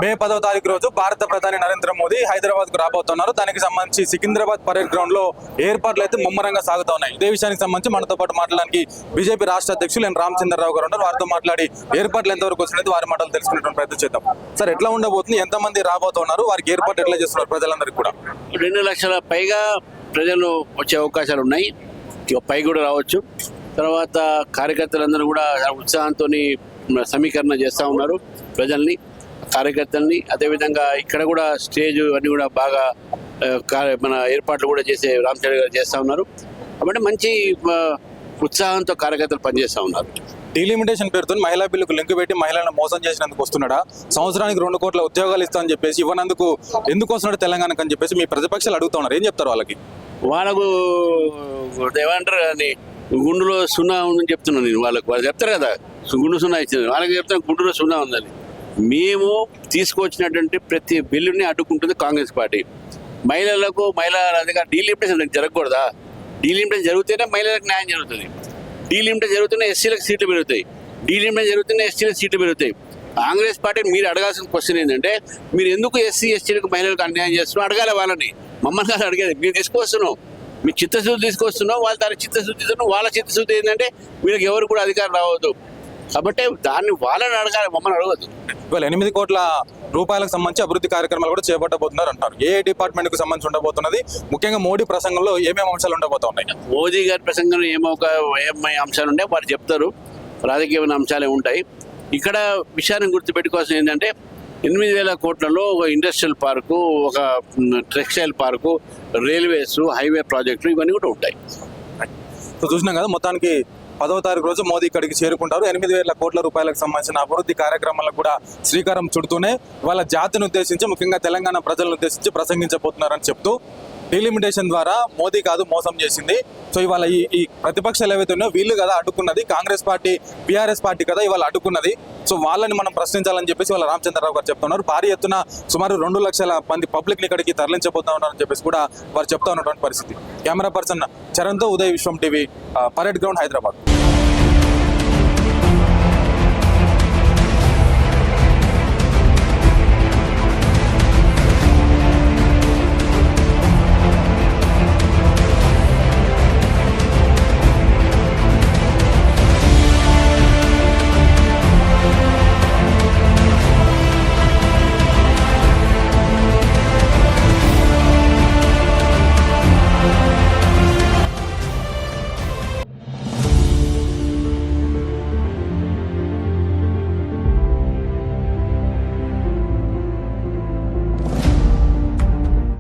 మే 10వ తారీఖు రోజు భారత ప్రధాని నరేంద్ర మోదీ హైదరాబాద్ కు రాబోతున్నారు. దానికి సంబంధించి సికింద్రాబాద్ పరేడ్ గ్రౌండ్ లో ఏర్పాట్లు అయితే ముమ్మరంగా సాగుతా ఉన్నాయి. ఇదే విషయానికి సంబంధించి మనతో పాటు మాట్లాడడానికి బీజేపీ రాష్ట్ర అధ్యక్షులు ఎన్ రామచంద్రరావు గారు ఉన్నారు. వారితో మాట్లాడి ఏర్పాట్లు ఎంతవరకు వచ్చినది వారి మాటలు తెలుసుకునేటువంటి ప్రయత్నం చేద్దాం. సార్, ఎట్లా ఉండబోతుంది, ఎంతమంది రాబోతున్నారు, వారికి ఏర్పాటు ఎట్లా చేస్తున్నారు ప్రజలందరికీ కూడా? 2 లక్షల పైగా ప్రజలు వచ్చే అవకాశాలు ఉన్నాయి, పై కూడా రావచ్చు. తర్వాత కార్యకర్తలందరూ కూడా ఉత్సాహంతో సమీకరణ చేస్తూ ఉన్నారు ప్రజల్ని, కార్యకర్తల్ని. అదేవిధంగా ఇక్కడ కూడా స్టేజ్ అన్ని కూడా బాగా మన ఏర్పాట్లు కూడా చేసే రామచంద్ర గారు చేస్తూ ఉన్నారు. కాబట్టి మంచి ఉత్సాహంతో కార్యకర్తలు పనిచేస్తూ ఉన్నారు. డీలిమిటేషన్ పేరుతో మహిళా బిల్లుకు లింక్ పెట్టి మహిళలను మోసం చేసినందుకు వస్తున్నాడా? సంవత్సరానికి 2 కోట్ల ఉద్యోగాలు ఇస్తామని చెప్పేసి ఇవ్వనందుకు ఎందుకు వస్తున్నాడు తెలంగాణకు అని చెప్పేసి మీ ప్రతిపక్షాలు అడుగుతా ఉన్నారు. ఏం చెప్తారు వాళ్ళకి? వాళ్ళకు ఏమంటారు అని గుండులో సున్నా ఉందని చెప్తున్నాను నేను. వాళ్ళు చెప్తారు కదా, గుండు సున్నా ఇచ్చింది, వాళ్ళకి చెప్తాను గుండులో సున్నా ఉందని. మేము తీసుకొచ్చినటువంటి ప్రతి బిల్లుని అడ్డుకుంటుంది కాంగ్రెస్ పార్టీ. మహిళలకు డీలిమిటేషన్ జరగకూడదా? డీలిమిటేషన్ జరిగితేనే మహిళలకు న్యాయం జరుగుతుంది. డీలిమిటేషన్ జరుగుతూనే ఎస్సీలకు సీట్లు పెరుగుతాయి, డీలిమిటేషన్ జరుగుతూనే ఎస్టీలకు సీట్లు పెరుగుతాయి. కాంగ్రెస్ పార్టీని మీరు అడగాల్సిన క్వశ్చన్ ఏంటంటే, మీరు ఎందుకు ఎస్సీ ఎస్టీలకు మహిళలకు అన్యాయం చేస్తున్నారో అడగాలి వాళ్ళని. మమ్మల్ని కాదు అడిగేది. మీరు తీసుకొస్తున్నాం, మీ చిత్తశుద్ధి తీసుకొస్తున్నాం, వాళ్ళ తన చిత్తశుద్ధి, వాళ్ళ చిత్తశుద్ధి ఏంటంటే వీళ్ళకి ఎవరు కూడా అధికారం రావద్దు. కాబట్టి దాన్ని వాళ్ళని అడగాలి, మమ్మల్ని అడగద్దు. ఇవాళ 8 కోట్ల రూపాయలకు సంబంధించి అభివృద్ధి కార్యక్రమాలు కూడా చేపట్టబోతున్నారు అంటారు. ఏ డిపార్ట్మెంట్ కు సంబంధించి ఉండబోతున్నది? ముఖ్యంగా మోడీ ప్రసంగంలో ఏమేమి అంశాలు ఉండబోతున్నాయి? మోదీ గారి ప్రసంగంలో ఏమేమి అంశాలు ఉంటాయి వారు చెప్తారు. రాజకీయమైన అంశాలే ఉంటాయి. ఇక్కడ విషయాన్ని గుర్తుపెట్టుకోవాల్సింది ఏంటంటే, 8,000 కోట్లలో ఒక ఇండస్ట్రియల్ పార్కు, ఒక టెక్స్టైల్ పార్కు, రైల్వేస్, హైవే ప్రాజెక్టులు ఇవన్నీ కూడా ఉంటాయి. సో చూసినాం కదా, మొత్తానికి 10వ తారీఖు రోజు మోదీ ఇక్కడికి చేరుకుంటారు. 8,000 కోట్ల రూపాయలకు సంబంధించిన అభివృద్ధి కార్యక్రమాలకు కూడా శ్రీకారం చుడుతూనే వాళ్ళ జాతిని ఉద్దేశించి, ముఖ్యంగా తెలంగాణ ప్రజలను ఉద్దేశించి ప్రసంగించబోతున్నారని చెప్తూ, డీలిమిటేషన్ ద్వారా మోదీ కాదు మోసం చేసింది. సో ఇవాళ ఈ ప్రతిపక్షాలు ఏవైతే ఉన్నాయో వీళ్ళు కదా అడ్డుకున్నది, కాంగ్రెస్ పార్టీ బీఆర్ఎస్ పార్టీ కదా ఇవాళ అడ్డుకున్నది. సో వాళ్ళని మనం ప్రశ్నించాలని చెప్పేసి వాళ్ళ రామచంద్రరావు గారు చెప్తున్నారు. భారీ ఎత్తున సుమారు 2 లక్షల మంది పబ్లిక్ ఇక్కడికి తరలించబోతా ఉన్నారని చెప్పేసి కూడా వారు చెప్తా ఉన్నటువంటి పరిస్థితి. కెమెరా పర్సన్ చరణ్తో ఉదయ్ విశ్వం టీవీ, పరేడ్ గ్రౌండ్, హైదరాబాద్.